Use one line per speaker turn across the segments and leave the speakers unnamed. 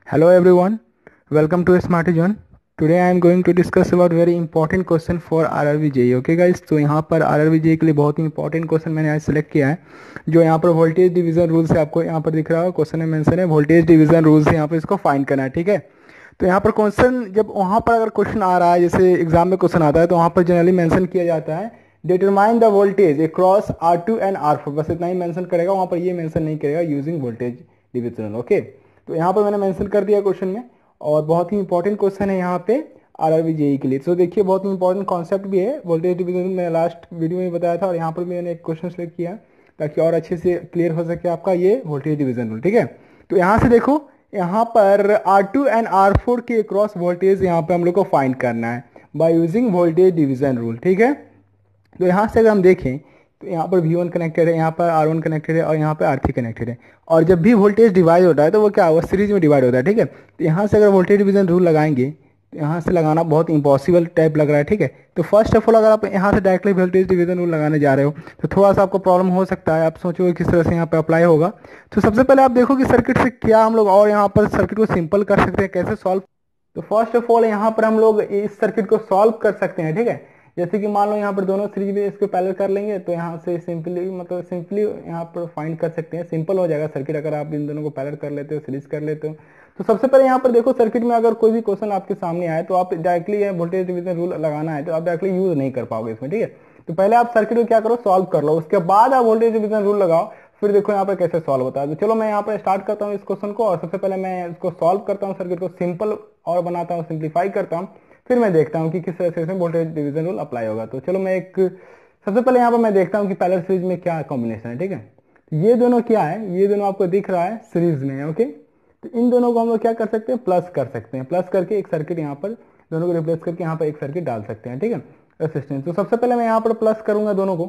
Hello everyone, welcome to Smarty Zone. Today I am going to discuss about very important question for RRB JEE. Okay guys, तो यहाँ पर RRB JEE के लिए बहुत ही important question मैंने आज select किया है, जो यहाँ पर वोल्टेज डिवीजन रूल से आपको यहाँ पर दिख रहा है। क्वेश्चन में मेंशन है वोल्टेज डिवीजन रूल से यहाँ पर इसको फाइंड करना है। ठीक है, तो यहाँ पर क्वेश्चन जब वहाँ पर अगर क्वेश्चन आ रहा है, जैसे एग्जाम में क्वेश्चन आता है, तो वहाँ पर जनरली मेंशन किया जाता है determine the voltage across R2 and R4, बस इतना ही मेंशन करेगा, वहाँ पर ये मेंशन नहीं करेगा यूजिंग वोल्टेज डिवीजन। ओके, तो यहाँ पर मैंने मेंशन कर दिया क्वेश्चन में, और बहुत ही इंपॉर्टेंट क्वेश्चन है यहाँ पे आरआरबी जेई के लिए। तो देखिए बहुत ही इंपॉर्टेंट कॉन्सेप्ट भी है, वोल्टेज डिवीजन मैंने लास्ट वीडियो में बताया था, और यहाँ पर भी मैंने एक क्वेश्चन सेलेक्ट किया ताकि और अच्छे से क्लियर हो सके आपका ये वोल्टेज डिवीजन रूल। ठीक है, तो यहाँ से देखो, यहाँ पर R2 एंड R4 के क्रॉस वोल्टेज यहाँ पे हम लोग को फाइंड करना है by using voltage division rule. ठीक है, तो यहाँ से अगर हम देखें तो यहाँ पर V1 कनेक्टेड है, यहाँ पर R1 कनेक्टेड है, और यहाँ पर R3 कनेक्टेड है। और जब भी वोल्टेज डिवाइड होता है तो वो क्या होगा, सीरीज में डिवाइड होता है। ठीक है, तो यहाँ से अगर वोल्टेज डिवीजन रूल लगाएंगे तो यहाँ से लगाना बहुत इम्पॉसिबल टाइप लग रहा है। ठीक है, तो फर्स्ट ऑफ ऑल अगर आप यहाँ से डायरेक्टली वोल्टेज डिवीजन रूल लगाने जा रहे हो तो थोड़ा सा आपको प्रॉब्लम हो सकता है। आप सोचोगे किस तरह से यहाँ पे अप्लाई होगा। तो सबसे पहले आप देखो कि सर्किट से क्या हम लोग और यहाँ पर सर्किट को सिंपल कर सकते हैं, कैसे सॉल्व। तो फर्स्ट ऑफ ऑल यहाँ पर हम लोग इस सर्किट को सॉल्व कर सकते हैं। ठीक है, जैसे कि मान लो यहाँ पर दोनों सीरीज में इसको पैरेलल कर लेंगे, तो यहाँ से सिंपली यहाँ पर फाइंड कर सकते हैं, सिंपल हो जाएगा सर्किट अगर आप इन दोनों को पैरेलल कर लेते हो, सीरीज कर लेते हो। तो सबसे पहले यहाँ पर देखो, सर्किट में अगर कोई भी क्वेश्चन आपके सामने आए तो आप डायरेक्टली वोल्टेज डिवीजन रूल लगाना है तो आप डायरेक्टली यूज नहीं कर पाओगे इसमें। ठीक है, तो पहले आप सर्किट को क्या करो, सॉल्व कर लो, उसके बाद आप वोल्टेज डिवीजन रूल लगाओ, फिर देखो यहाँ पर कैसे सॉल्व होता है। तो चलो मैं यहाँ पर स्टार्ट करता हूँ इस क्वेश्चन को, और सबसे पहले मैं इसको सॉल्व करता हूँ, सर्किट को सिंपल और बनाता हूँ, सिंप्लीफाई करता हूँ, फिर मैं देखता हूँ कि किस तरह से इसमें वोल्टेज डिवीजन रूल अप्लाई होगा। तो चलो मैं सबसे पहले यहाँ पर मैं देखता हूँ कि पैरेलल सीरीज में क्या कॉम्बिनेशन है। ठीक है, तो ये दोनों क्या है, ये दोनों आपको दिख रहा है सीरीज में है। ओके, तो इन दोनों को हम लोग क्या कर सकते हैं, प्लस कर सकते हैं, प्लस करके एक सर्किट यहाँ पर दोनों को रिप्लेस करके यहाँ पर एक सर्किट डाल सकते हैं। ठीक है, रेसिस्टेंस। तो सबसे पहले मैं यहाँ पर प्लस करूंगा दोनों को।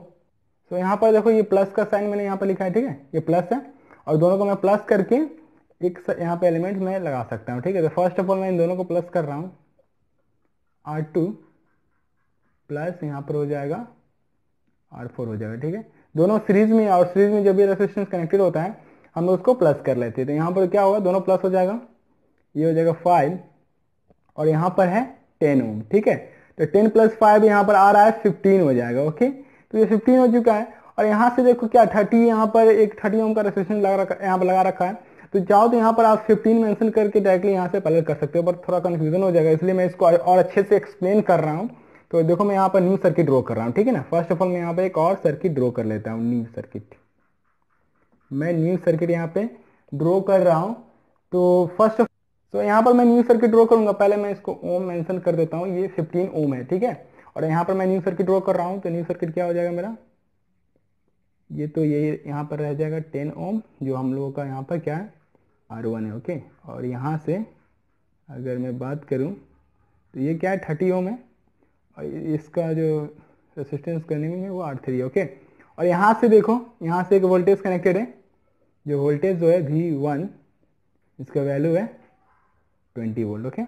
तो यहाँ पर देखो ये प्लस का साइन मैंने यहाँ पर लिखा है। ठीक है, ये प्लस है, और दोनों को मैं प्लस करके एक यहाँ पे एलिमेंट में लगा सकता हूँ। ठीक है, तो फर्स्ट ऑफ ऑल मैं इन दोनों को प्लस कर रहा हूँ, R2 प्लस यहाँ पर हो जाएगा R4 हो जाएगा। ठीक है, दोनों सीरीज में, और सीरीज में जब भी रेसिस्टेंस कनेक्टेड होता है हम लोग उसको प्लस कर लेते हैं। तो यहाँ पर क्या होगा, दोनों प्लस हो जाएगा, ये हो जाएगा 5, और यहाँ पर है 10 ओम। ठीक है, तो 10 प्लस 5 यहाँ पर आ रहा है 15 हो जाएगा। ओके, तो ये 15 हो चुका है, और यहाँ से देखो क्या 30, यहाँ पर एक 30 ओम का रेसिस्टेंस यहाँ पर लगा रखा है। तो चाहो तो यहाँ पर आप 15 मेंशन करके डायरेक्टली यहाँ से पैरेलल कर सकते हो, पर थोड़ा कंफ्यूजन हो जाएगा, इसलिए मैं इसको और अच्छे से एक्सप्लेन कर रहा हूँ। तो देखो मैं यहाँ पर न्यू सर्किट ड्रॉ कर रहा हूँ। ठीक है ना, फर्स्ट ऑफ ऑल मैं यहाँ पे एक और सर्किट ड्रॉ कर लेता हूँ, न्यू सर्किट। मैं न्यू सर्किट यहाँ पे ड्रॉ कर रहा हूँ। तो फर्स्ट ऑफ तो यहाँ पर मैं न्यू सर्किट ड्रॉ करूंगा, पहले मैं इसको ओम मेंशन कर देता हूँ, ये 15 ओम है। ठीक है, और यहाँ पर मैं न्यू सर्किट ड्रॉ कर रहा हूँ, तो न्यू सर्किट क्या हो जाएगा मेरा, ये तो ये यहाँ पर रह जाएगा 10 ओम, जो हम लोगों का यहाँ पर क्या है, R1 है। ओके, और यहाँ से अगर मैं बात करूँ तो ये क्या है, 30 ओम है, और इसका जो रेसिस्टेंस करने में है वो R3 है। ओके, और यहाँ से देखो, यहाँ से एक वोल्टेज कनेक्टेड है, जो वोल्टेज जो है V1, इसका वैल्यू है 20 वोल्ट। ओके,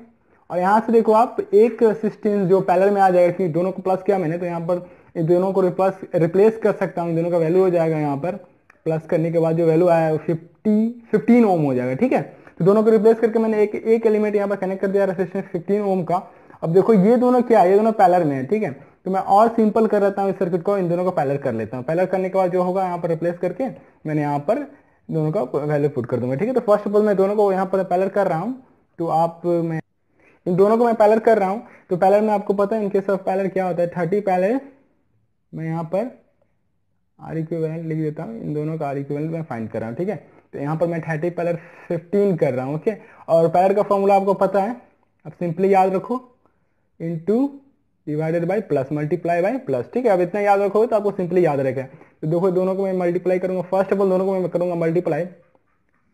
और यहाँ से देखो आप एक रेसिस्टेंस जो पैरेलल में आ जाएगा, कि दोनों को प्लस किया मैंने, तो यहाँ पर इन दोनों को रिप्लेस कर सकता हूँ, इन दोनों का वैल्यू हो जाएगा यहाँ पर प्लस करने के बाद जो वैल्यू आया 15 ओम हो जाएगा। ठीक है, तो दोनों को रिप्लेस करके मैंने एक एलिमेंट यहाँ पर कनेक्ट कर दिया रेसिस्टेंस 15 ओम का। अब देखो ये दोनों क्या है, ये दोनों पैरेलल में है। ठीक है, तो मैं और सिंपल कर लेता हूँ इस सर्किट को, इन दोनों को पैरेलल कर लेता हूँ। पैरेलल करने के बाद जो होगा यहाँ पर रिप्लेस करके मैंने यहाँ पर दोनों का वैल्यू पुट कर दूंगा। ठीक है, तो फर्स्ट ऑफ ऑल मैं दोनों को यहाँ पर पैरेलल कर रहा हूँ, तो आप मैं इन दोनों को मैं पैरेलल कर रहा हूँ। तो पैरेलल में आपको पता है इनके सब पैरेलल क्या होता है, 30 पैरेलल, मैं यहाँ पर आर इक्विवेलेंट लिख देता हूँ, इन दोनों का आर इक्विवेलेंट मैं फाइंड कर रहा हूँ। ठीक है, तो यहाँ पर मैं 30 पैरेलल 15 कर रहा हूँ। ओके, और पैरेलल का फॉर्मूला आपको पता है, अब सिंपली याद रखो, into divided by plus, multiply by plus. ठीक है, अब इतना याद रखोगे तो आपको सिंपली याद रहेगा। तो देखो दोनों को मैं मल्टीप्लाई करूंगा, फर्स्ट ऑफ ऑल दोनों को मैं करूंगा मल्टीप्लाई,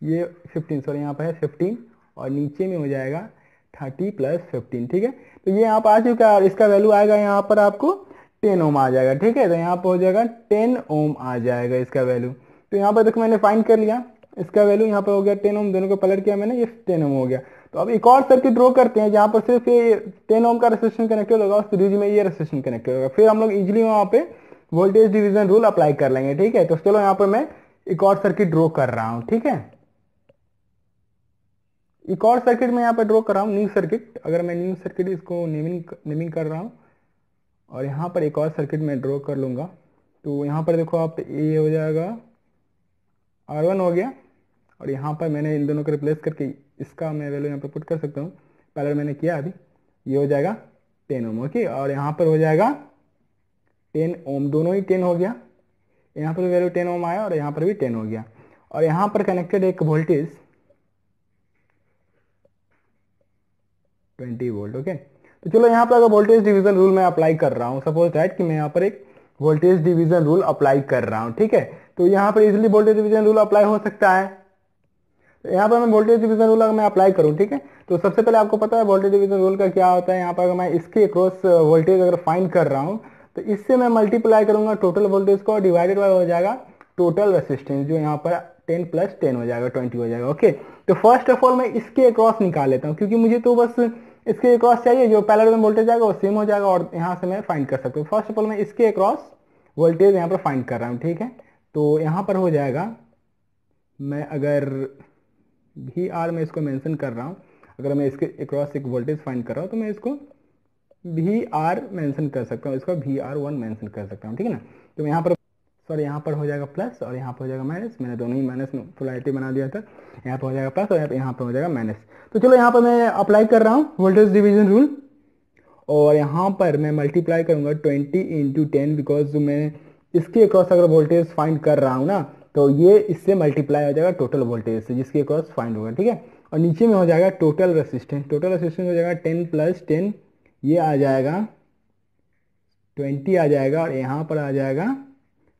ये 15, सॉरी यहाँ पर है 15, और नीचे में हो जाएगा 30 प्लस 15। ठीक है, तो ये यहाँ पर आ चुका है, और इसका वैल्यू आएगा यहाँ पर आपको 10 ओम आ जाएगा। ठीक है, तो यहाँ पर हो जाएगा 10 ओम आ जाएगा इसका वैल्यू। तो यहाँ पर देखो मैंने फाइंड कर लिया, इसका वैल्यू यहाँ पर हो गया 10 ओम, दोनों को पलट किया मैंने, ये 10 ओम हो गया। तो अब एक और सर्किट ड्रॉ करते हैं जहाँ पर सिर्फ ये 10 ओम का रेसिस्टेंस कनेक्टेड होगा, और सीरीज में ये रेसिस्टेंस कनेक्टेड होगा, फिर हम लोग इजिली वहाँ पे वोल्टेज डिवीजन रूल अप्लाई कर लेंगे। ठीक है, तो चलो यहाँ पर मैं एक और सर्किट ड्रॉ कर रहा हूँ। ठीक है, एक और सर्किट मैं यहाँ पर ड्रॉ कर रहा हूँ, न्यू सर्किट। अगर मैं न्यू सर्किट इसको नेमिंग कर रहा हूँ और यहाँ पर एक और सर्किट मैं ड्रॉ कर लूँगा, तो यहाँ पर देखो आप, ये हो जाएगा R1 हो गया, और यहाँ पर मैंने इन दोनों को रिप्लेस करके इसका मैं वैल्यू यहाँ पर पुट कर सकता हूँ। पहले मैंने किया अभी, ये हो जाएगा 10 ओम, ओके। और यहाँ पर हो जाएगा 10 ओम, दोनों ही 10 हो गया। यहाँ पर वैल्यू 10 ओम आया और यहाँ पर भी 10 हो गया। और यहाँ पर कनेक्टेड एक वोल्टेज 20 वोल्ट, ओके। तो चलो यहाँ पर अगर वोल्टेज डिवीजन रूल मैं अप्लाई कर रहा हूँ, सपोज दैट कि मैं यहाँ पर एक वोल्टेज डिवीजन रूल अप्लाई कर रहा हूँ, ठीक है। तो यहाँ पर easily voltage division rule apply हो सकता है। तो यहाँ पर मैं वोल्टेज डिवीजन रूल अगर मैं अप्लाई करूँ, ठीक है, तो सबसे पहले आपको पता है वोल्टेज डिवीजन रूल का क्या होता है। यहाँ पर अगर मैं इसके अक्रॉस वोल्टेज अगर फाइंड कर रहा हूँ, तो इससे मैं मल्टीप्लाई करूंगा टोटल वोल्टेज को, डिवाइडेड बाय हो जाएगा टोटल रेसिस्टेंस, जो यहाँ पर 10 + 10 हो जाएगा, 20 हो जाएगा, ओके। तो फर्स्ट ऑफ ऑल मैं इसके अक्रॉस निकाल लेता हूँ, क्योंकि मुझे तो बस इसके अक्रॉस चाहिए, जो पैरेलल में वोल्टेज आएगा वो सेम हो जाएगा और यहाँ से मैं फाइंड कर सकता हूँ। फर्स्ट ऑफ ऑल मैं इसके अक्रॉस वोल्टेज यहाँ पर फाइंड कर रहा हूँ, ठीक है। तो यहाँ पर हो जाएगा, मैं अगर VR में इसको मेंशन कर रहा हूँ, अगर मैं इसके अक्रॉस एक वोल्टेज फाइंड कर रहा हूँ, तो मैं इसको VR मेंशन कर सकता हूँ, इसका VR1 मेंशन कर सकता हूँ, ठीक है ना। तो मैं यहाँ पर सॉरी, यहाँ पर हो जाएगा प्लस और यहाँ पर हो जाएगा माइनस। मैंने दोनों ही माइनस में पोलैरिटी बना दिया था। यहाँ पर हो जाएगा प्लस और यहाँ पर हो जाएगा माइनस। तो चलो यहाँ पर मैं अप्लाई कर रहा हूँ वोल्टेज डिवीजन रूल, और यहाँ पर मैं मल्टीप्लाई करूँगा 20 × 10, बिकॉज मैं इसके अक्रॉस अगर वोल्टेज फाइंड कर रहा हूँ ना, तो ये इससे मल्टीप्लाई हो जाएगा टोटल वोल्टेज से जिसके अक्रॉस फाइंड होगा, ठीक है। और नीचे में हो जाएगा टोटल रेसिस्टेंस, टोटल रेसिस्टेंस हो जाएगा 10 + 10, ये आ जाएगा 20 आ जाएगा, और यहाँ पर आ जाएगा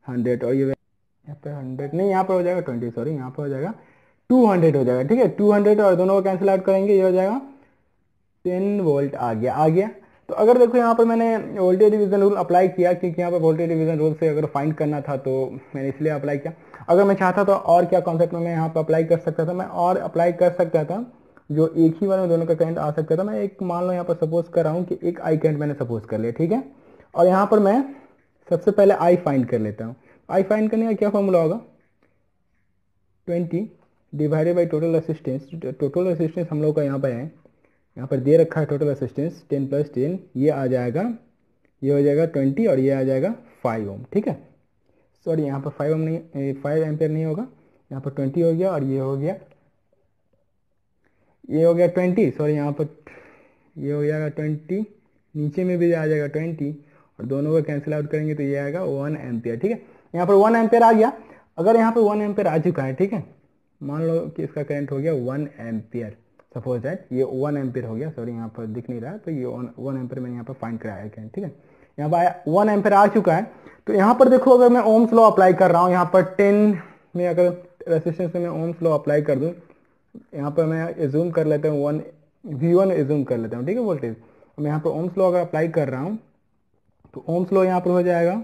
100, और ये यहाँ पे 100 नहीं, यहाँ पर हो जाएगा 20, सॉरी, यहाँ पर हो जाएगा 200 हो जाएगा, ठीक है। 200 और दोनों को कैंसिल आउट करेंगे, ये हो जाएगा 10 वोल्ट आ गया। तो अगर देखो यहाँ पर मैंने वोल्टेज डिवीजन रूल अप्लाई किया, क्योंकि यहाँ पर वोल्टेज डिवीजन रूल से अगर फाइंड करना था तो मैंने इसलिए अप्लाई किया। अगर मैं चाहता तो और क्या कॉन्सेप्ट में मैं यहाँ पर अप्लाई कर सकता था, मैं और अप्लाई कर सकता था, जो एक ही बार में दोनों का करंट आ सकता था। मैं एक मान लो यहाँ पर सपोज कर रहा हूँ कि एक आई करंट मैंने सपोज कर लिया, ठीक है। और यहाँ पर मैं सबसे पहले आई फाइंड कर लेता हूँ। आई फाइंड करने का क्या फॉर्मूला होगा, 20 divided by total resistance. Total resistance हम लोग का यहाँ पर है, यहाँ पर दे रखा है टोटल रेसिस्टेंस 10 + 10, ये आ जाएगा, ये हो जाएगा 20 और ये आ जाएगा 5 ओम, ठीक है। सॉरी, यहाँ पर 5 ओम नहीं, 5 एम्पियर नहीं होगा, यहाँ पर 20 हो गया और ये हो गया 20, सॉरी यहाँ पर ये हो जाएगा 20, नीचे में भी आ जाएगा 20, और दोनों को कैंसिल आउट करेंगे तो ये आएगा 1 एम्पियर, ठीक है। यहाँ पर 1 एम्पियर आ गया। अगर यहाँ पर 1 एम्पियर आ चुका है, ठीक है, मान लो कि इसका करंट हो गया 1 एम्पियर, सपोज दैट ये 1 एम्पियर हो गया, सॉरी यहाँ पर दिख नहीं रहा, तो ये 1 एम्पियर मैंने यहाँ पर फाइंड कराया है, ठीक है। यहाँ पर 1 एम्पियर आ चुका है। तो यहाँ पर देखो, अगर मैं ओम्स लॉ अप्लाई कर रहा हूँ, यहाँ पर 10 में अगर रेसिस्टेंस में मैं ओम्स लॉ अप्लाई कर दूँ, यहाँ पर मैं एज्यूम कर लेता हूँ V1 एज्यूम कर लेता हूँ, ठीक है, वोल्टेज। मैं यहाँ पर ओम्स लॉ अगर अप्लाई कर रहा हूँ, तो ओम्स लॉ यहाँ पर हो जाएगा,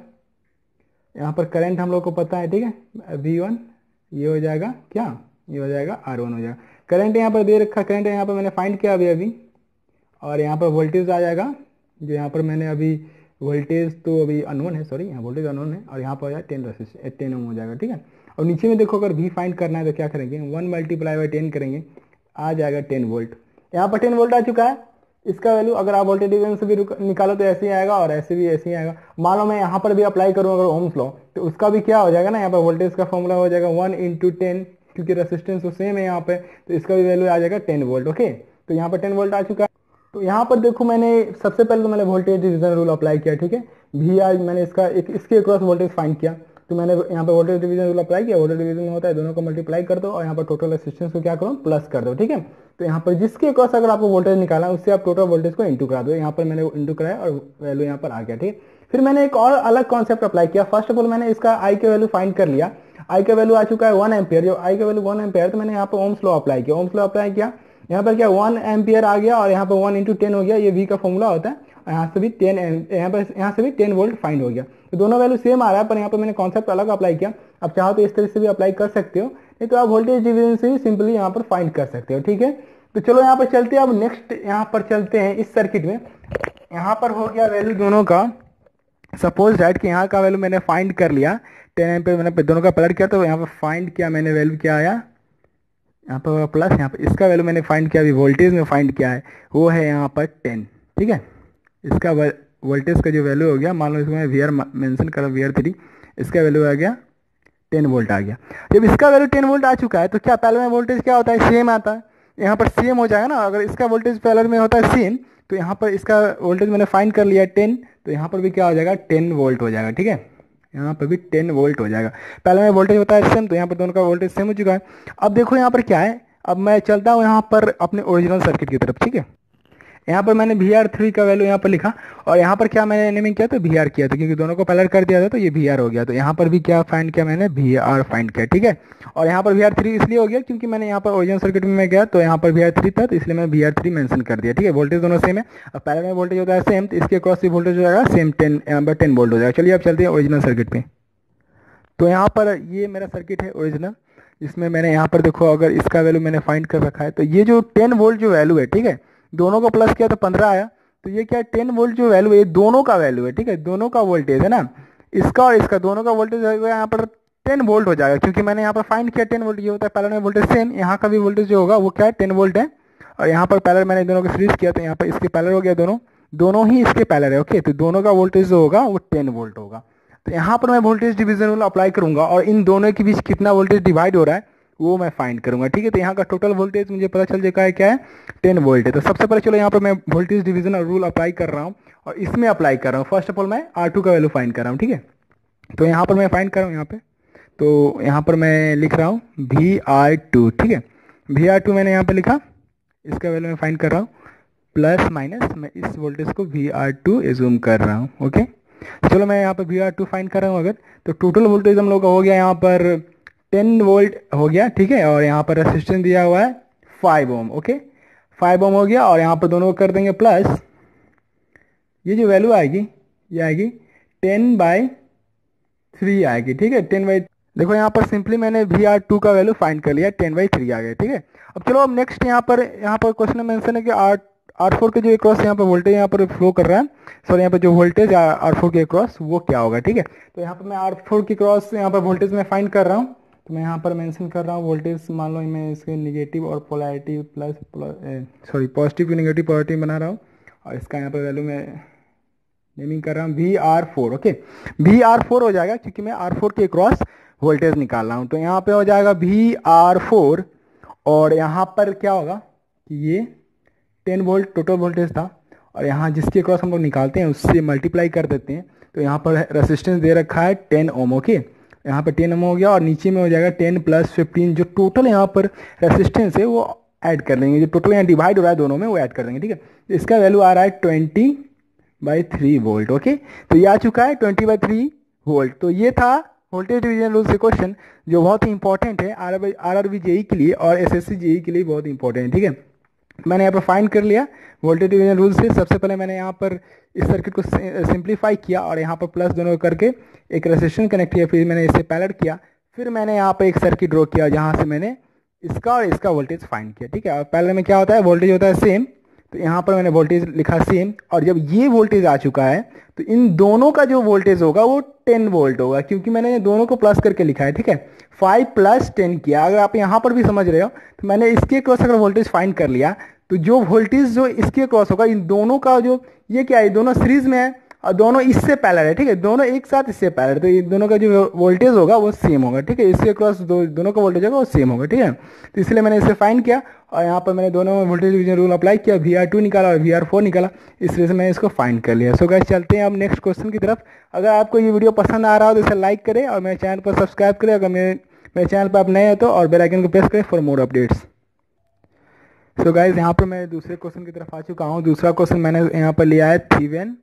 यहाँ पर करंट हम लोग को पता है, ठीक है, V1, ये हो जाएगा क्या, ये हो जाएगा R1 हो जाएगा। करंट यहाँ पर दे रखा, करंट यहाँ पर मैंने फाइंड किया अभी, और यहाँ पर वोल्टेज आ जाएगा, जो यहाँ पर मैंने अभी वोल्टेज तो अभी अननोन है, सॉरी यहाँ वोल्टेज अननोन है, और यहाँ पर हो जाएगा 10 ओम हो जाएगा, ठीक है। और नीचे में देखो, अगर V फाइंड करना है तो क्या करेंगे, 1 × 10 करेंगे, आ जाएगा 10 वोल्ट। यहाँ पर 10 वोल्ट आ चुका है। इसका वैल्यू अगर आप वोल्टेज डिवीजन से भी निकालो तो ऐसे ही आएगा, और ऐसे ही आएगा। मान लो मैं यहाँ पर भी अप्लाई करूँ अगर ओम्स लॉ, तो उसका भी क्या हो जाएगा ना, यहाँ पर वोल्टेज का फॉर्मूला हो जाएगा 1 × 10, क्योंकि रेसिस्टेंस तो सेम है यहाँ पे, तो इसका भी वैल्यू आ जाएगा 10 वोल्ट, ओके। तो यहाँ पर 10 वोल्ट आ चुका है। तो यहाँ पर देखो, मैंने सबसे पहले तो मैंने वोल्टेज डिवीजन रूल अप्लाई किया, ठीक है। VR मैंने इसके अक्रॉस वोल्टेज फाइंड किया, तो मैंने यहाँ पर वोल्टेज डिवीजन रूल अप्लाई किया। वोल्टेज डिवीजन में होता है दोनों को मल्टीप्लाई कर दो और यहाँ पर टोटल रेसिस्टेंस को क्या करो, प्लस कर दो, ठीक है। तो यहाँ पर जिसके अक्रॉस अगर आपको वोल्टेज निकालना है, उससे आप टोटल वोल्टेज को इंटू करा दो। यहाँ पर मैंने इंटू कराया और वैल्यू यहाँ पर आ गया, ठीक है। फिर मैंने एक और अलग कॉन्सेप्ट अप्लाई किया। फर्स्ट ऑफ ऑल मैंने इसका आई का वैल्यू फाइंड कर लिया। आई का वैल्यू आ चुका है 1 एम्पियर, जो आई का वैल्यू 1 एम्पियर, तो मैंने यहाँ पर ओम्स लॉ अप्लाई किया। ओम्स लॉ अप्लाई किया, यहाँ पर क्या 1 एम्पियर आ गया, और यहाँ पर 1 × 10 हो गया, ये V का फॉर्मूला होता है। यहाँ से भी 10, यहाँ से भी 10 वोल्ट फाइंड हो गया। तो दोनों वैल्यू सेम आ रहा है, पर यहाँ पर मैंने कॉन्सेप्ट अलग अप्लाई किया। अब चाहो तो इस तरह से भी अप्लाई कर सकते हो, नहीं तो आप वोल्टेज डिवीजन से ही सिंपली यहाँ पर फाइंड कर सकते हो, ठीक है। तो चलो यहाँ पर चलते हैं, अब नेक्स्ट यहाँ पर चलते हैं इस सर्किट में। यहाँ पर हो गया वैल्यू दोनों का, सपोज दैट कि यहाँ का वैल्यू मैंने फाइंड कर लिया 10 एम्पियर, मैंने दोनों का प्लॉट किया, तो यहाँ पर फाइंड किया मैंने, वैल्यू क्या आया यहाँ पर प्लस, यहाँ पर इसका वैल्यू मैंने फाइंड किया, अभी वोल्टेज में फाइंड किया है, वो है यहाँ पर 10। ठीक है, इसका वोल्टेज का जो वैल्यू हो गया, मान लो इसको मैं वी आर मेंशन करा, VR3, इसका वैल्यू आ गया 10 वोल्ट आ गया। जब इसका वैल्यू 10 वोल्ट आ चुका है तो क्या पहले में वोल्टेज क्या होता है, सेम आता है, यहाँ पर सेम हो जाएगा ना। अगर इसका वोल्टेज पहले में होता है सेम, तो यहाँ पर इसका वोल्टेज मैंने फाइंड कर लिया 10, तो यहाँ पर भी क्या हो जाएगा, 10 वोल्ट हो जाएगा। ठीक है, यहाँ पर भी 10 वोल्ट हो जाएगा। पहले में वोल्टेज होता है सेम, तो यहाँ पर दोनों का वोल्टेज सेम हो चुका है। अब देखो यहाँ पर क्या है, अब मैं चलता हूँ यहाँ पर अपने ओरिजिनल सर्किट की तरफ। ठीक है, यहाँ पर मैंने VR3 का वैल्यू यहाँ पर लिखा, और यहाँ पर क्या मैंने नेमिंग किया, तो VR किया था, क्योंकि दोनों को पलट कर दिया था तो ये VR हो गया। तो यहाँ पर भी क्या फाइंड किया मैंने, VR फाइंड किया। ठीक है, और यहाँ पर VR3 इसलिए हो गया क्योंकि मैंने यहाँ पर ओरिजिनल सर्किट में मैं गया तो यहाँ पर VR3 था, तो इसलिए मैं VR3 मेंशन कर दिया। ठीक है, वोल्टेज दोनों सेम है। अब पहले में वोल्टेज होता है सेम, तो इसके क्रॉस भी वोल्टेज हो जाएगा सेम, 10, यहाँ पर 10 वोल्ट हो जाएगा। चलिए अब चलते हैं ओरिजिनल सर्किट पे। तो यहाँ पर ये मेरा सर्किट है ओरिजिनल, इसमें मैंने यहाँ पर देखो, अगर इसका वैल्यू मैंने फाइंड कर रखा है, तो ये जो 10 वोल्ट जो वैल्यू है, ठीक है, दोनों को प्लस किया तो 15 आया, तो ये क्या है, 10 वोल्ट जो वैल्यू है, ये दोनों का वैल्यू है। ठीक है, दोनों का वोल्टेज है ना, इसका और इसका दोनों का वोल्टेज होगा यहाँ पर 10 वोल्ट हो जाएगा, क्योंकि मैंने यहाँ पर फाइंड किया 10 वोल्ट। ये होता है पैरेलल में वोल्टेज सेम, यहाँ का भी वोल्टेज जो होगा वो क्या है, 10 वोल्ट है। और यहाँ पर पैरेलल मैंने दोनों को सीरीज किया, तो यहाँ पर इसके पैरेलल हो गया, दोनों दोनों ही इसके पैरेलल है। ओके, तो दोनों का वोल्टेज जो होगा वो 10 वोल्ट होगा। तो यहाँ पर मैं वोल्टेज डिवीजन रूल अप्लाई करूंगा, और इन दोनों के बीच कितना वोल्टेज डिवाइड हो रहा है वो मैं फाइंड करूंगा। ठीक है, तो यहाँ का टोटल वोल्टेज मुझे पता चल जाएगा है क्या है, 10 वोल्ट है। तो सबसे पहले चलो यहाँ पर मैं वोल्टेज डिवीजन रूल अप्लाई कर रहा हूँ, और इसमें अप्लाई कर रहा हूँ। फर्स्ट ऑफ ऑल मैं R2 का वैल्यू फाइंड कर रहा हूँ। ठीक है, तो यहाँ पर मैं फाइंड कर रहा हूँ यहाँ पे, तो यहाँ पर मैं लिख रहा हूँ VR2। ठीक है, VR2 मैंने यहाँ पे लिखा, इसका वैल्यू मैं फाइंड कर रहा हूँ, प्लस माइनस मैं इस वोल्टेज को VR2 एज्यूम कर रहा हूँ। ओके, चलो मैं यहाँ पर VR2 फाइंड कर रहा हूँ। अगर तो टोटल वोल्टेज हम लोग का हो गया यहाँ पर 10 वोल्ट हो गया। ठीक है, और यहाँ पर रेसिस्टेंस दिया हुआ है 5 ओम। ओके, 5 ओम हो गया, और यहाँ पर दोनों को कर देंगे प्लस, ये जो वैल्यू आएगी ये आएगी 10/3 आएगी। ठीक है, 10/, देखो यहाँ पर सिंपली मैंने VR2 का वैल्यू फाइंड कर लिया, 10/3 आ गया। ठीक है, अब चलो अब नेक्स्ट यहाँ पर क्वेश्चन में मेंशन है कि R4 के जो अक्रॉस यहाँ पर वोल्टेज यहाँ पर फ्लो कर रहा है, सॉरी यहाँ पर जो वोल्टेज R4 के अक्रॉस वो क्या होगा। ठीक है, तो यहाँ पर मैं R4 के क्रॉस यहाँ पर वोल्टेज में फाइंड कर रहा हूँ, तो मैं यहाँ पर मेंशन कर रहा हूँ वोल्टेज, मान लो मैं इसके निगेटिव और पोलैरिटी प्लस सॉरी पॉजिटिव की निगेटिव पोलैरिटी बना रहा हूँ, और इसका यहाँ पर वैल्यू मैं नेमिंग कर रहा हूँ VR4। ओके, VR4 हो जाएगा, क्योंकि मैं R4 के क्रॉस वोल्टेज निकाल रहा हूँ। तो यहाँ पे हो जाएगा VR4, और यहाँ पर क्या होगा कि ये 10 वोल्ट टोटल वोल्टेज था, और यहाँ जिसके क्रॉस हम लोग निकालते हैं उससे मल्टीप्लाई कर देते हैं, तो यहाँ पर रेसिस्टेंस दे रखा है 10 ओम। ओके, यहाँ पर 10 ओम हो गया, और नीचे में हो जाएगा 10 + 15, जो टोटल यहाँ पर रेसिस्टेंस है वो ऐड कर लेंगे, जो टोटल यहाँ डिवाइड हो रहा है दोनों में वो ऐड कर देंगे। ठीक है, तो इसका वैल्यू आ रहा है 20/3 वोल्ट। ओके, तो ये आ चुका है 20/3 वोल्ट। तो ये था वोल्टेज डिवीजन रूल से क्वेश्चन, जो बहुत ही इंपॉर्टेंट है RRB JEE के लिए और SSC JEE के लिए बहुत इंपॉर्टेंट है। ठीक है, मैंने यहाँ पर फाइंड कर लिया वोल्टेज डिवीजन रूल से। सबसे पहले मैंने यहाँ पर इस सर्किट को सिंप्लीफाई किया, और यहाँ पर प्लस दोनों करके एक रेजिस्टेंस कनेक्ट किया, फिर मैंने इससे पैरेलल किया, फिर मैंने यहाँ पर एक सर्किट ड्रॉ किया जहाँ से मैंने इसका और इसका वोल्टेज फाइंड किया। ठीक है, और पैरेलल में क्या होता है, वोल्टेज होता है सेम, तो यहाँ पर मैंने वोल्टेज लिखा सेम, और जब ये वोल्टेज आ चुका है तो इन दोनों का जो वोल्टेज होगा वो 10 वोल्ट होगा, क्योंकि मैंने दोनों को प्लस करके लिखा है। ठीक है, 5 + 10 किया। अगर आप यहाँ पर भी समझ रहे हो, तो मैंने इसके क्रॉस अगर वोल्टेज फाइंड कर लिया, तो जो वोल्टेज जो इसके क्रॉस होगा, इन दोनों का जो ये क्या है, दोनों सीरीज में है और दोनों इससे पैरेलल है। ठीक है, दोनों एक साथ इससे पैरेलल, तो इन दोनों का जो वोल्टेज होगा वो सेम होगा। ठीक है, इसके क्रॉस दोनों का वोल्टेज होगा वो सेम होगा। ठीक है, तो इसलिए मैंने इसे फाइंड किया, और यहाँ पर मैंने दोनों में वोल्टेज डिवीजन रूल अप्लाई किया, VR2 निकाला और VR4 निकाला, इसलिए से मैंने इसको फाइंड कर लिया। सो गाइस, चलते हैं अब नेक्स्ट क्वेश्चन की तरफ। अगर आपको ये वीडियो पसंद आ रहा हो तो इसे लाइक करें, और मेरे चैनल पर सब्सक्राइब करें अगर मेरे चैनल पर आप नए हो तो, और बेल आइकन को प्रेस करें for more updates. So guys, यहाँ पर मैं दूसरे क्वेश्चन की तरफ आ चुका हूँ। दूसरा क्वेश्चन मैंने यहाँ पर लिया है थेवेनिन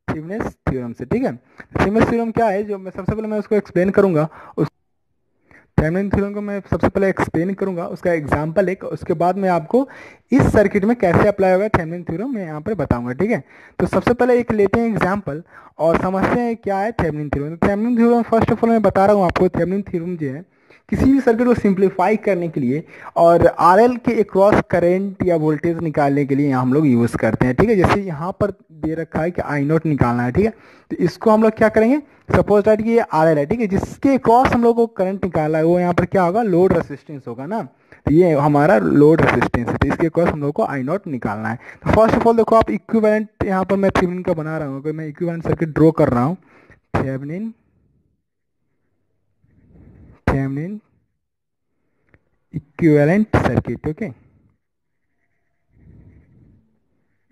थ्योरम से। ठीक है, थेवेनिन थ्योरम क्या है, जो मैं सबसे पहले मैं उसको एक्सप्लेन करूंगा। उस थेवेनिन थ्योरम को मैं सबसे पहले एक्सप्लेन करूंगा, उसका एग्जांपल एक, उसके बाद मैं आपको इस सर्किट में कैसे अप्लाई होगा थेवेनिन थ्योरम मैं यहाँ पर बताऊंगा। ठीक है, तो सबसे पहले एक लेते हैं एग्जांपल और समझते हैं क्या है Thevenin theorem. Thevenin theorem first of all मैं बता रहा हूँ आपको, थेवेनिन थ्योरम जो है किसी भी सर्किट को सिंप्लीफाई करने के लिए और आरएल के अक्रॉस करंट या वोल्टेज निकालने के लिए यहाँ हम लोग यूज़ करते हैं, ठीक है। जैसे यहाँ पर दे रखा है कि आई नॉट निकालना है, ठीक है, तो इसको हम लोग क्या करेंगे, सपोज दैट कि ये आरएल है, ठीक है, जिसके अक्रॉस हम लोग को करंट निकालना है वो यहाँ पर क्या होगा, लोड रेसिस्टेंस होगा ना, तो ये हमारा लोड रेसिस्टेंस है, तो इसके अक्रॉस हम लोग को आई नॉट निकालना है। तो फर्स्ट ऑफ ऑल देखो आप इक्विवेलेंट यहाँ पर मैं थेवेनिन का बना रहा हूँ, अगर मैं इक्विवेलेंट सर्किट ड्रॉ कर रहा हूँ, Thevenin equivalent circuit, okay,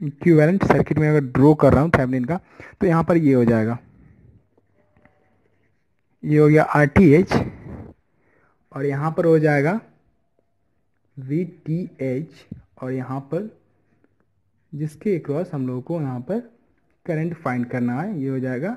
equivalent circuit में अगर ड्रॉ कर रहा हूँ थेवेनिन का, तो यहाँ पर ये हो जाएगा, ये हो गया RTH और यहाँ पर हो जाएगा VTH और यहाँ पर जिसके अक्रॉस हम लोगों को यहाँ पर करंट फाइंड करना है, ये हो जाएगा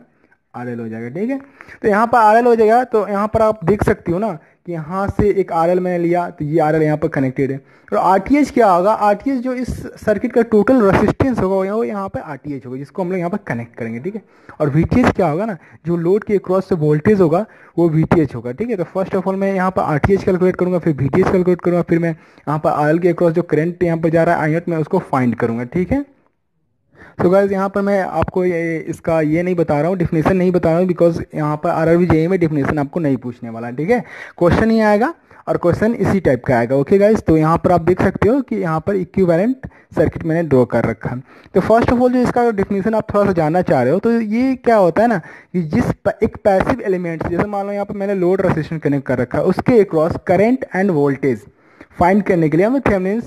RL हो जाएगा, ठीक है। तो यहाँ पर RL हो जाएगा, तो यहाँ पर आप देख सकते हो ना कि यहाँ से एक RL मैंने लिया, तो ये RL यहाँ पर कनेक्टेड है। और RTH क्या होगा, RTH जो इस सर्किट का टोटल रेसिस्टेंस होगा वो यहाँ पर RTH होगा, जिसको हम लोग यहाँ पर कनेक्ट करेंगे, ठीक है। और VTH क्या होगा ना, जो लोड के अक्रॉस से वोल्टेज होगा वो VTH होगा, ठीक है। तो फर्स्ट ऑफ ऑल मैं यहाँ पर RTH कैलकुलेट करूँगा, फिर VTH कैलकुलेट करूँगा, फिर मैं यहाँ पर RL के अक्रॉस जो करंट यहाँ पर जा रहा है आई नॉट, मैं उसको फाइंड करूँगा, ठीक है। तो गाइस यहाँ पर मैं आपको इसका ये नहीं बता रहा हूँ, डिफिनेशन नहीं बता रहा हूँ, बिकॉज यहाँ पर आरआरबी जेईई में डिफिनेशन आपको नहीं पूछने वाला, ठीक है। क्वेश्चन ही आएगा और क्वेश्चन इसी टाइप का आएगा, ओके गाइस। तो यहाँ पर आप देख सकते हो कि यहाँ पर इक्विवेलेंट सर्किट मैंने ड्रॉ कर रखा है। तो फर्स्ट ऑफ ऑल जो इसका डिफिनेशन आप थोड़ा सा जानना चाह रहे हो, तो ये क्या होता है ना कि एक पैसिव एलिमेंट, जैसे मान लो यहाँ पर मैंने लोड रेजिस्टेंस कनेक्ट कर रखा है, उसके across current end voltage find करने के लिए हम थेवेनिन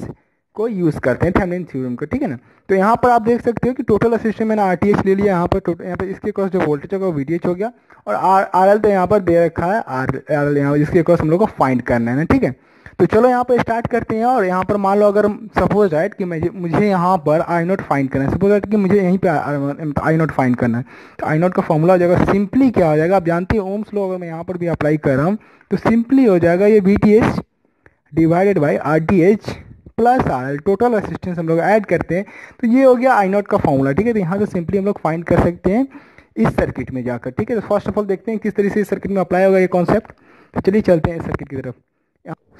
को यूज़ करते हैं, थेवेनिन थ्योरम को, ठीक है ना। तो यहाँ पर आप देख सकते हो कि टोटल रेसिस्टेंस मैंने RTH ले लिया, यहाँ पर इसके क्रॉस जो वोल्टेज होगा वो VTH हो गया, और RL तो यहाँ पर दे रखा है, RL यहाँ जिसके क्रॉस हम लोग को फाइंड करना है ना, ठीक है। तो चलो यहाँ पर स्टार्ट करते हैं। और यहाँ पर मान लो अगर सपोज दैट कि मुझे यहाँ पर आई नॉट फाइंड करना है, सपोज दैट कि मुझे यहीं पे आई नॉट फाइंड करना है, तो आई नॉट का फॉर्मूला हो जाएगा, सिंपली क्या हो जाएगा, आप जानते हैं ओम्स लॉ, अगर मैं यहाँ पर भी अप्लाई कर रहा हूँ तो सिंपली हो जाएगा ये VTH divided by RTH plus RL, total resistance हम लोग ऐड करते हैं, तो ये हो गया आई नॉट का फॉर्मूला, ठीक है। तो यहाँ से सिंपली हम लोग फाइंड कर सकते हैं इस सर्किट में जाकर, ठीक है। तो फर्स्ट ऑफ ऑल देखते हैं किस तरीके से इस सर्किट में अप्लाई होगा ये कॉन्सेप्ट। तो चलिए चलते हैं इस सर्किट की तरफ।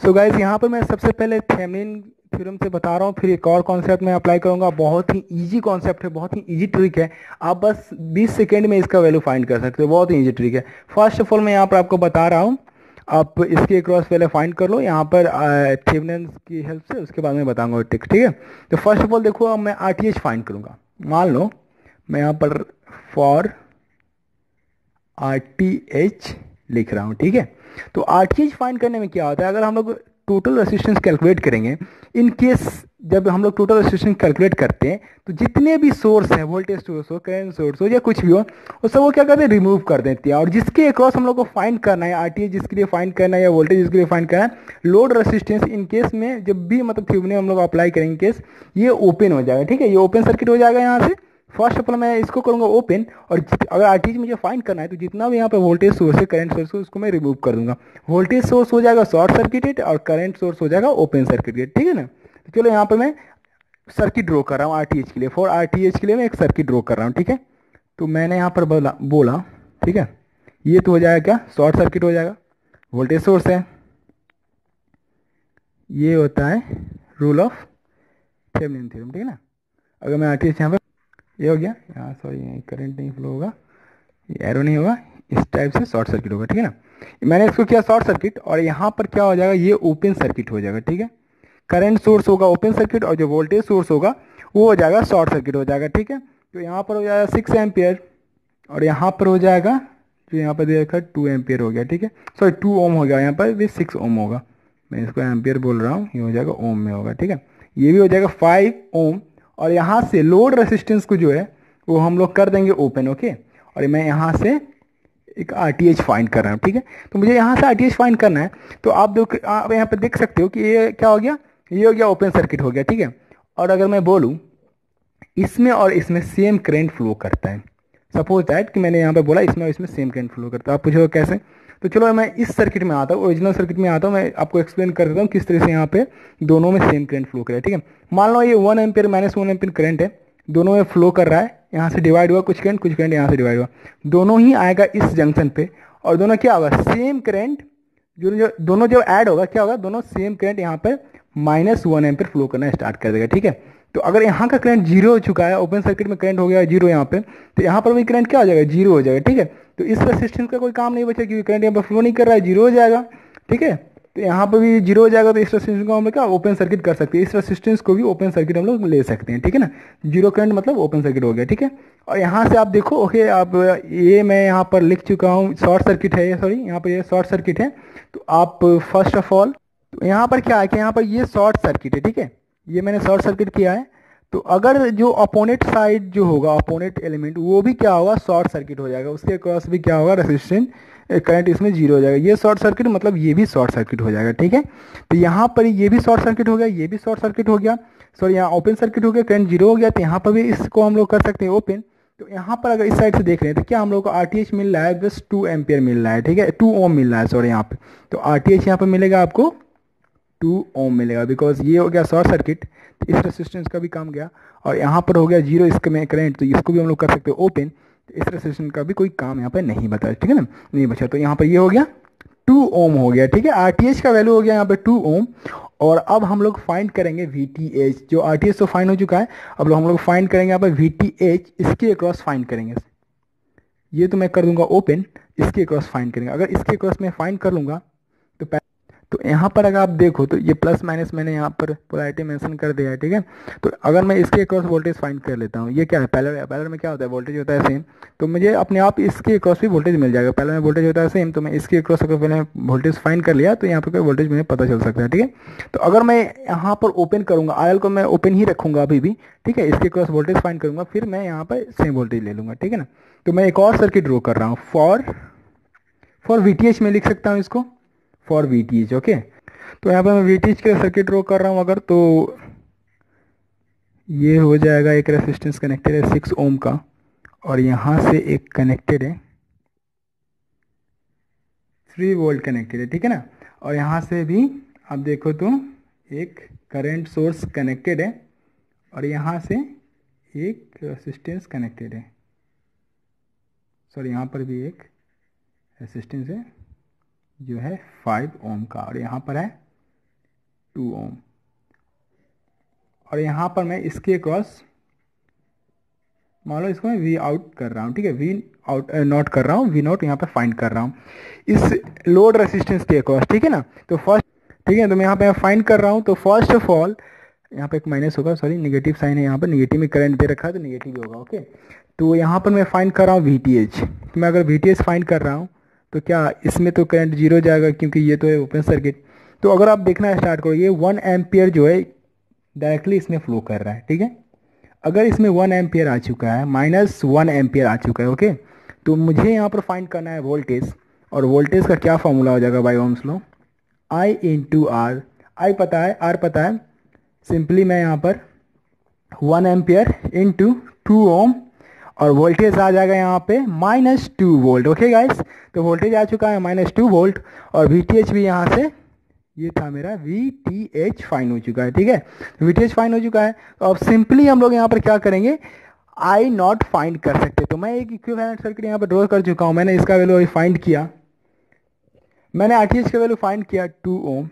सो गाइस यहाँ पर मैं सबसे पहले थेवेनिन थ्योरम से बता रहा हूँ, फिर एक और कॉन्सेप्ट मैं अप्लाई करूँगा, बहुत ही ईजी कॉन्सेप्ट है, बहुत ही ईजी ट्रिक है, आप बस 20 सेकेंड में इसका वैल्यू फाइंड कर सकते हो, बहुत ही ईजी ट्रिक है। फर्स्ट ऑफ ऑल मैं यहाँ पर आपको बता रहा हूँ, आप इसके क्रॉस पहले फाइंड कर लो यहाँ पर थेवेनिन की हेल्प से, उसके बाद में बताऊंगा ट्रिक, ठीक है। तो फर्स्ट ऑफ ऑल देखो, अब मैं RTH फाइंड करूँगा, मान लो मैं यहाँ पर फॉर RTH लिख रहा हूँ, ठीक है। तो RTH फाइंड करने में क्या होता है, अगर हम लोग टोटल रेसिस्टेंस कैलकुलेट करेंगे, इन केस जब हम लोग टोटल रेसिस्टेंस कैलकुलेट करते हैं तो जितने भी सोर्स हैं, वोल्टेज सोर्स हो, करंट सोर्स हो या कुछ भी हो, वो सब वो क्या करते हैं, रिमूव कर देते हैं। और जिसके अक्रॉस हम लोग को फाइंड करना है, RTH जिसके लिए फाइंड करना है या वोल्टेज जिसके लिए फाइंड करना है, लोड रेसिस्टेंस इन केस में जब भी मतलब थ्योरम हम लोग अप्लाई करेंगे केस, ये ओपन हो जाएगा, ठीक है, ये ओपन सर्किट हो जाएगा। यहाँ से फर्स्ट ऑफ ऑल मैं इसको करूँगा ओपन, और अगर RTH मुझे फाइंड करना है तो जितना भी यहाँ पे वोल्टेज सोर्स है, करंट सोर्स है, उसको मैं रिमूव कर दूंगा। वोल्टेज सोर्स हो जाएगा शॉर्ट सर्किटेड और करंट सोर्स हो जाएगा ओपन सर्किटेड, ठीक है ना। तो चलो यहाँ पर मैं सर्किट ड्रॉ कर रहा हूँ RTH के लिए, फॉर RTH के लिए मैं एक सर्किट ड्रॉ कर रहा हूँ, ठीक है। तो मैंने यहाँ पर बोला ठीक है, ये तो हो जाएगा क्या, शॉर्ट सर्किट हो जाएगा, वोल्टेज सोर्स है, ये होता है रूल ऑफ थेवेनिन थ्योरम, ठीक है ना। अगर मैं RTH यहाँ पर, ये हो गया यहाँ, सॉरी करंट नहीं फ्लो होगा, ये एरो नहीं होगा, इस टाइप से शॉर्ट सर्किट होगा, ठीक है ना। मैंने इसको किया शॉर्ट सर्किट, और यहाँ पर क्या हो जाएगा, ये ओपन सर्किट हो जाएगा, ठीक है। करंट सोर्स होगा ओपन सर्किट, और जो वोल्टेज सोर्स होगा वो हो जाएगा शॉर्ट सर्किट हो जाएगा, ठीक है। तो यहाँ पर हो जाएगा 6 एम्पियर, और यहाँ पर हो जाएगा जो यहाँ पर देखा 2 एम्पियर हो गया, ठीक है, सॉरी 2 ओम हो गया, यहाँ पर भी 6 ओम होगा, मैं इसको एम्पियर बोल रहा हूँ, ये हो जाएगा ओम में होगा, ठीक है। ये भी हो जाएगा 5 ओम, और यहाँ से लोड रेसिस्टेंस को जो है वो हम लोग कर देंगे ओपन, ओके। और मैं यहाँ से एक RTH फाइंड कर रहा हूँ, ठीक है। तो मुझे यहाँ से RTH फाइंड करना है, तो आप यहाँ पे देख सकते हो कि ये क्या हो गया, ये हो गया ओपन सर्किट हो गया, ठीक है। और अगर मैं बोलूँ इसमें और इसमें सेम करंट फ्लो करता है, सपोज दैट कि मैंने यहाँ पे बोला इसमें और इसमें सेम करंट फ्लो करता है, आप पूछोगे कैसे। तो चलो मैं इस सर्किट में आता हूँ, ओरिजिनल सर्किट में आता हूँ, मैं आपको एक्सप्लेन कर देता हूँ किस तरह से यहाँ पे दोनों में सेम करंट फ्लो करे, ठीक है। मान लो ये 1 एम्पियर माइनस 1 एम्पियर करंट है, दोनों में फ्लो कर रहा है, यहाँ से डिवाइड हुआ कुछ करंट यहाँ से डिवाइड हुआ, दोनों ही आएगा इस जंक्शन पे, और दोनों क्या होगा, सेम करंट जो दोनों जब ऐड होगा क्या होगा, दोनों सेम करंट यहाँ पर -1 एम्पीयर फ्लो करना स्टार्ट कर देगा, ठीक है। तो अगर यहाँ का करंट जीरो हो चुका है, ओपन सर्किट में करंट हो गया जीरो यहाँ पे, तो यहाँ पर भी करंट क्या हो जाएगा, जीरो हो जाएगा, ठीक है। तो इस रेसिस्टेंस का कोई काम नहीं बचा क्योंकि करंट यहाँ पर फ्लो नहीं कर रहा है, जीरो हो जाएगा, ठीक है। तो यहाँ पर भी जीरो हो जाएगा, तो इस रेसिस्टेंस को हम लोग क्या ओपन सर्किट कर सकते हैं, इस रेसिस्टेंस को भी ओपन सर्किट हम लोग ले सकते हैं, ठीक है ना। जीरो करंट मतलब ओपन सर्किट हो गया, ठीक है। और यहाँ से आप देखो, ओके, अब ये मैं यहाँ पर लिख चुका हूँ, शॉर्ट सर्किट है ये, सॉरी यहाँ पर ये शॉर्ट सर्किट है। तो आप फर्स्ट ऑफ ऑल, तो यहाँ पर क्या है कि यहाँ पर ये शॉर्ट सर्किट है, ठीक है, ये मैंने शॉर्ट सर्किट किया है। तो अगर जो अपोनेंट साइड जो होगा, अपोनेंट एलिमेंट, वो भी क्या होगा, शॉर्ट सर्किट हो जाएगा, उसके क्रॉस भी क्या होगा, रेजिस्टेंस करंट इसमें जीरो हो जाएगा। ये शॉर्ट सर्किट मतलब ये भी शॉर्ट सर्किट हो जाएगा, ठीक है। तो यहाँ पर ये भी शॉर्ट सर्किट हो गया, ये भी शॉर्ट सर्किट हो गया, सॉरी यहाँ ओपन सर्किट हो गया, करंट जीरो हो गया। तो यहाँ पर भी इसको हम लोग कर सकते हैं ओपन। तो यहाँ पर अगर इस साइड से देख रहे हैं तो क्या हम लोग को RTH मिल रहा है, बस 2 एम्पियर मिल रहा है, ठीक है, 2 ओम मिल रहा है, सॉरी यहाँ पे। तो RTH यहाँ पर मिलेगा आपको 2 ओम मिलेगा, बिकॉज ये हो गया शॉर्ट सर्किट, तो इस रेसिस्टेंस का भी काम गया। और यहाँ पर हो गया जीरो इसके में करंट, तो इसको भी हम लोग कर सकते हैं ओपन। तो इस रेसिस्टेंस का भी कोई काम यहाँ पर नहीं बता, ठीक है ना, नहीं बचा। तो यहाँ पर ये हो गया 2 ओम हो गया, ठीक है। RTH का वैल्यू हो गया यहाँ पे 2 ओम। और अब हम लोग फाइंड करेंगे VTH, जो RTH तो फाइंड हो चुका है, अब हम लोग फाइंड करेंगे यहाँ पर VTH, इसके अक्रॉस फाइंड करेंगे। ये तो मैं कर दूंगा ओपन, इसके अक्रॉस फाइंड करेंगे। अगर इसके अक्रॉस में फाइंड कर लूँगा तो यहाँ पर अगर आप देखो तो ये प्लस माइनस मैंने यहाँ पर पोलैरिटी मेंशन कर दिया है, ठीक है। तो अगर मैं इसके अक्रॉस वोल्टेज फाइंड कर लेता हूँ, ये क्या है, पैरेलल में क्या होता है, वोल्टेज होता है सेम, तो मुझे अपने आप इसके अक्रॉस भी वोल्टेज मिल जाएगा। पैरेलल में वोल्टेज होता है सेम, तो मैं इसके अक्रॉस अगर मैंने वोल्टेज फाइंड कर लिया तो यहाँ पर वोल्टेज मुझे पता चल सकता है, ठीक है। तो अगर मैं यहाँ पर ओपन करूँगा, RL को मैं ओपन ही रखूँगा अभी भी, ठीक है, इसके अक्रॉस वोल्टेज फाइंड करूँगा, फिर मैं यहाँ पर सेम वोल्टेज ले लूँगा, ठीक है ना। तो मैं एक और सर्किट ड्रॉ कर रहा हूँ, फॉर VTH में लिख सकता हूँ इसको, फॉर VTH, ओके। तो यहाँ पर मैं VTH के सर्किट ड्रॉ कर रहा हूँ अगर, तो ये हो जाएगा, एक रेसिस्टेंस कनेक्टेड है 6 ओम का, और यहाँ से एक कनेक्टेड है 3 वोल्ट कनेक्टेड है, ठीक है ना। और यहाँ से भी आप देखो तो एक करंट सोर्स कनेक्टेड है, और यहाँ से एक रेसिस्टेंस कनेक्टेड है, सॉरी यहाँ पर भी एक रेसिस्टेंस है जो है 5 ओम का, और यहाँ पर है 2 ओम। और यहाँ पर मैं इसके क्रॉस मान लो इसको मैं वी आउट कर रहा हूँ, ठीक है, वी आउट नॉट कर रहा हूँ, वी नॉट यहाँ पे फाइंड कर रहा हूँ इस लोड रेसिस्टेंस के क्रॉस, ठीक है ना। तो फर्स्ट, ठीक है, तो मैं यहाँ पे फाइंड कर रहा हूँ। तो फर्स्ट ऑफ ऑल यहाँ पे एक माइनस होगा, सॉरी नेगेटिव साइन है, यहाँ पर नेगेटिव में करंट दे रखा है तो नेगेटिव होगा, ओके। तो यहाँ पर मैं फाइंड कर रहा हूँ VTH। तो मैं अगर VTH फाइंड कर रहा हूँ तो क्या इसमें तो करंट जीरो जाएगा क्योंकि ये तो है ओपन सर्किट। तो अगर आप देखना स्टार्ट करो, ये 1 एम्पियर जो है डायरेक्टली इसमें फ्लो कर रहा है, ठीक है। अगर इसमें 1 एम्पियर आ चुका है, -1 एम्पियर आ चुका है, ओके। तो मुझे यहाँ पर फाइंड करना है वोल्टेज, और वोल्टेज का क्या फॉर्मूला हो जाएगा by Ohm's law, I into R. आई पता है, आर पता है, सिंपली मैं यहाँ पर 1 एम्पियर इंटू 2 ओम, और वोल्टेज आ जाएगा यहाँ पे -2 वोल्ट, ओके गाइस। तो वोल्टेज आ चुका है -2 वोल्ट, और VTH भी यहाँ से, ये था मेरा VTH फाइन हो चुका है, ठीक है, VTH फाइन हो चुका है। तो अब सिंपली हम लोग यहाँ पर क्या करेंगे, I नॉट फाइंड कर सकते। तो मैं एक इक्विवेलेंट सर्किट यहाँ पर ड्रॉ कर चुका हूँ, मैंने इसका वैल्यू फाइंड किया, मैंने RTH का वैल्यू फाइंड किया 2 ओम,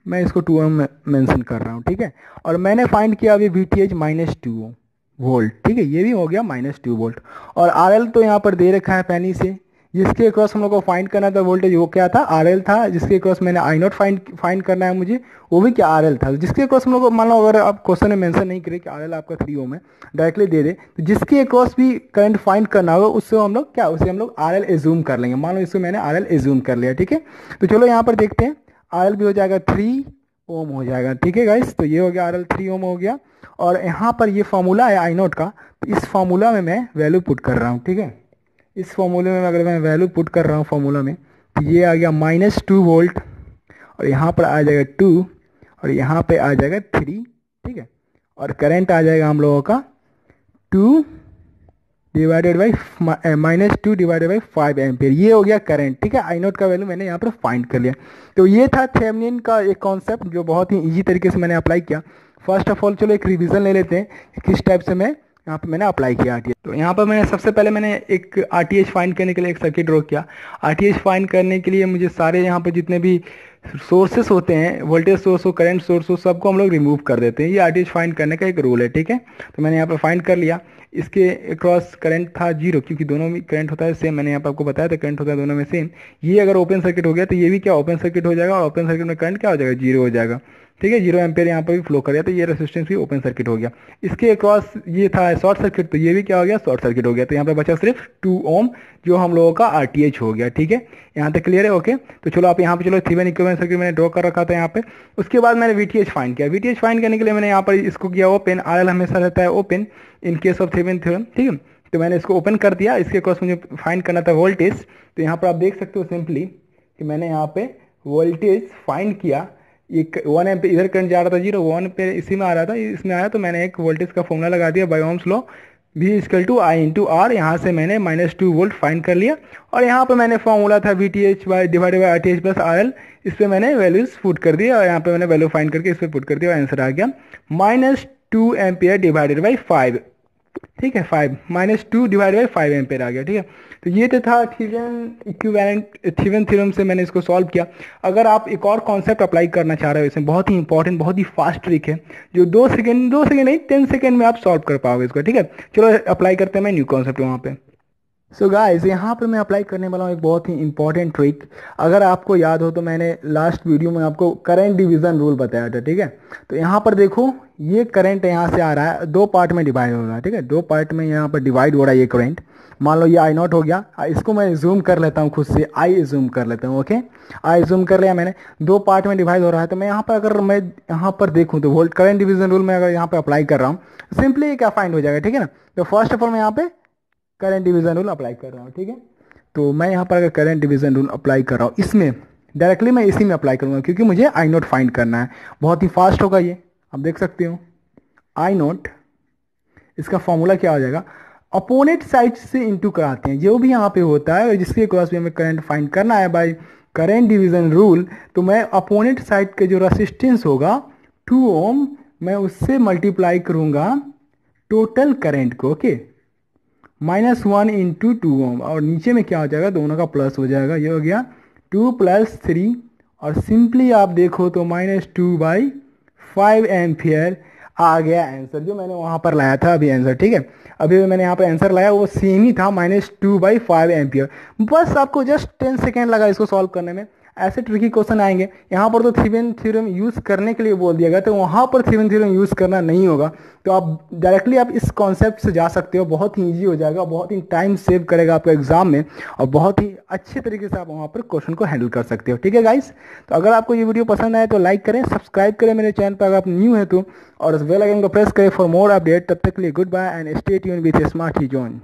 मैं इसको 2 ओम मेंशन कर रहा हूँ, ठीक है। और मैंने फाइंड किया अभी VTH -2 वोल्ट, ठीक है, ये भी हो गया -2 वोल्ट। और RL तो यहाँ पर दे रखा है पहले से, जिसके क्रॉस हम लोग को फाइंड करना था वोल्टेज, वो क्या था, RL था। जिसके क्रॉस मैंने I नॉट फाइंड करना है मुझे, वो भी क्या RL था। जिसके क्रॉस हम लोग को, मान लो अगर आप क्वेश्चन में मेंशन नहीं करें कि RL आपका 3 ओम है, डायरेक्टली दे दे, तो जिसके क्रॉस भी करंट फाइंड करना होगा उससे हम लोग क्या, उसे हम लोग RL एज्यूम कर लेंगे। मान लो इसको मैंने RL एज्यूम कर लिया, ठीक है। तो चलो यहाँ पर देखते हैं, RL भी हो जाएगा 3 ओम हो जाएगा, ठीक है गाइस। तो ये हो गया RL 3 ओम हो गया। और यहाँ पर ये फार्मूला है I नॉट का, तो इस फार्मूला में मैं वैल्यू पुट कर रहा हूँ, ठीक है। इस फार्मूले में अगर मैं वैल्यू पुट कर रहा हूँ फार्मूला में, तो ये आ गया -2 वोल्ट, और यहाँ पर आ जाएगा 2, और यहाँ पे आ जाएगा 3, ठीक है। और करंट आ जाएगा हम लोगों का 2 divided by -2 divided by 5 ampere, ये हो गया करंट, ठीक है। I नॉट का वैल्यू मैंने यहाँ पर फाइंड कर लिया। तो ये था थेवेनिन का एक कॉन्सेप्ट जो बहुत ही ईजी तरीके से मैंने अप्लाई किया। फर्स्ट ऑफ ऑल चलो एक रिवीजन ले लेते हैं किस टाइप से मैं यहाँ पे मैंने अप्लाई किया आरटीएच। तो यहाँ पर मैंने सबसे पहले मैंने एक आरटीएच फाइंड करने के लिए एक सर्किट ड्रॉ किया। आरटीएच फाइंड करने के लिए मुझे सारे यहाँ पर जितने भी सोर्सेस होते हैं, वोल्टेज सोर्स हो, करंट सोर्स हो, सबको हम लोग रिमूव कर देते हैं। ये आरटीएच फाइंड करने का एक रूल है, ठीक है। तो मैंने यहाँ पर फाइंड कर लिया। इसके अक्रॉस करंट था 0, क्योंकि दोनों में करंट होता है सेम, मैंने यहाँ पर आपको बताया था करंट होता है दोनों में सेम। ये अगर ओपन सर्किट हो गया तो ये भी क्या ओपन सर्किट हो जाएगा, और ओपन सर्किट में करंट क्या हो जाएगा, 0 हो जाएगा, ठीक है। 0 एम्पेयर यहाँ पर भी फ्लो कर गया, तो ये रेसिस्टेंस भी ओपन सर्किट हो गया। इसके अक्रॉस ये था शॉर्ट सर्किट, तो ये भी क्या हो गया, शॉर्ट सर्किट हो गया। तो यहाँ पे बचा सिर्फ 2 ओम जो हम लोगों का आरटीएच हो गया, ठीक है। यहाँ तक क्लियर है, ओके। तो चलो आप यहाँ पे चलो थेवेनिन इक्विवेलेंट सर्किट मैंने ड्रॉ कर रखा था यहाँ पे। उसके बाद मैंने वीटीएच फाइंड किया। वीटीएच फाइंड करने के लिए मैंने यहाँ पर इसको किया ओपन। आरएल हमेशा रहता है open in case of Thevenin theorem, ठीक है। तो मैंने इसको ओपन कर दिया। इसके अक्रॉस मुझे फाइंड करना था वोल्टेज। तो यहाँ पर आप देख सकते हो सिंपली कि मैंने यहाँ पे वोल्टेज फाइंड किया। एक 1 एम्पेयर इधर करंट जा रहा था 0, 1 एम्पेयर इसी में आ रहा था, इसमें आया। तो मैंने एक वोल्टेज का फॉर्मूला लगा दिया bye Ohm's law, V = I/R। यहाँ से मैंने -2 वोल्ट फाइंड कर लिया। और यहाँ पे मैंने फॉर्मूला था VTH divided by RTH plus RL, इस पर मैंने वैल्यूज पुट कर दिया। और यहाँ पे मैंने वैल्यू फाइंड करके इस पर पुट कर दिया और आंसर आ गया -2 एम्पेयर डिवाइडेड बाई 5, ठीक है। 5 -2 डिवाइड बाई 5 एम्पेयर आ गया, ठीक है। तो ये तो था थेवेनिन थ्योरम से मैंने इसको सॉल्व किया। अगर आप एक और कॉन्सेप्ट अप्लाई करना चाह रहे हो इसमें, बहुत ही इंपॉर्टेंट, बहुत ही फास्ट ट्रिक है, जो 2 सेकेंड नहीं 10 सेकेंड में आप सॉल्व कर पाओगे इसको, ठीक है। चलो अप्लाई करते हैं मैं न्यू कॉन्सेप्ट वहाँ पे। सो गाइस, यहाँ पे मैं अप्लाई करने वाला हूँ एक बहुत ही इंपॉर्टेंट ट्रिक। अगर आपको याद हो तो मैंने लास्ट वीडियो में आपको करंट डिवीजन रूल बताया था, ठीक है। तो यहाँ पर देखो, ये करंट यहाँ से आ रहा है, 2 पार्ट में डिवाइड हो रहा है, ठीक है। 2 पार्ट में यहाँ पर डिवाइड हो रहा है ये करंट। मान लो ये I0 हो गया। इसको मैं जूम कर लेता हूँ खुद से, आई जूम कर लेता हूँ, ओके। आई जूम कर लिया मैंने। 2 पार्ट में डिवाइड हो रहा है। तो मैं यहाँ पर अगर मैं यहाँ पर देखूँ तो वोल्ट करंट डिवीजन रूल में अगर यहाँ पर अप्लाई कर रहा हूँ, सिंपली क्या फाइंड हो जाएगा, ठीक है ना। तो फर्स्ट ऑफ ऑल मैं यहाँ पे करंट डिवीजन रूल अप्लाई कर रहा हूँ, ठीक है। तो मैं यहाँ पर अगर करंट डिवीजन रूल अप्लाई कर रहा हूँ, इसमें डायरेक्टली मैं इसी में अप्लाई करूँगा, क्योंकि मुझे I0 फाइंड करना है। बहुत ही फास्ट होगा ये, आप देख सकते हो। I0 इसका फॉर्मूला क्या हो जाएगा, अपोनेंट साइड से इंटू कराते हैं जो भी यहाँ पे होता है, और जिसके क्रॉस भी हमें करंट फाइंड करना है बाय करंट डिवीजन रूल। तो मैं अपोनेंट साइड के जो रेसिस्टेंस होगा 2 ओम, मैं उससे मल्टीप्लाई करूँगा टोटल करंट को, ओके। -1 × 2 ओम, और नीचे में क्या हो जाएगा, दोनों का प्लस हो जाएगा। ये हो गया 2 + 3, और सिंपली आप देखो तो -2/5 एम्पियर आ गया आंसर, जो मैंने वहाँ पर लाया था अभी आंसर, ठीक है। अभी मैंने यहाँ पर आंसर लाया, वो सेम ही था, -2/5 एम्पियर। बस आपको जस्ट 10 सेकेंड लगा इसको सॉल्व करने में। ऐसे ट्रिकी क्वेश्चन आएंगे। यहाँ पर तो थेवेनिन थ्योरम यूज़ करने के लिए बोल दिया गया, तो वहाँ पर थेवेनिन थ्योरम यूज़ करना नहीं होगा। तो आप डायरेक्टली आप इस कॉन्सेप्ट से जा सकते हो, बहुत ही ईजी हो जाएगा, बहुत ही टाइम सेव करेगा आपका एग्जाम में, और बहुत ही अच्छे तरीके से आप वहाँ पर क्वेश्चन को हैंडल कर सकते हो, ठीक है गाइस। तो अगर आपको ये वीडियो पसंद आए तो लाइक करें, सब्सक्राइब करें मेरे चैनल पर अगर आप न्यू है तो, और बेल आइकन को प्रेस करें फॉर मोर अपडेट। तब तक के लिए good bye and stay tuned with smart hi John.